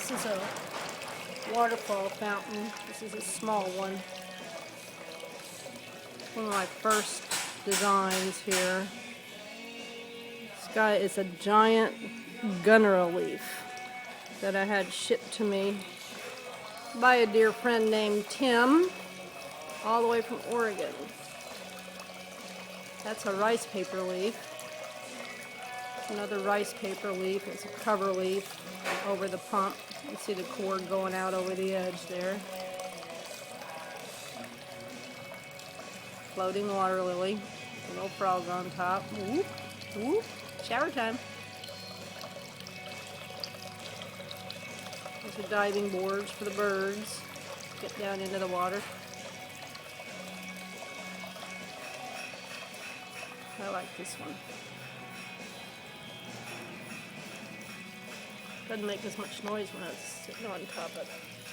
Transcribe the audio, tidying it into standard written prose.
This is a waterfall fountain. This is a small one. One of my first designs here. This guy is a giant gunner leaf that I had shipped to me by a dear friend named Tim, all the way from Oregon. That's a rice paper leaf. Another rice paper leaf. It's a cover leaf over the pump. You can see the cord going out over the edge there. Floating water lily. A little frog on top. Whoop, whoop. Shower time. Those are diving boards for the birds. Get down into the water. I like this one. Doesn't make as much noise when I was sitting on top of it.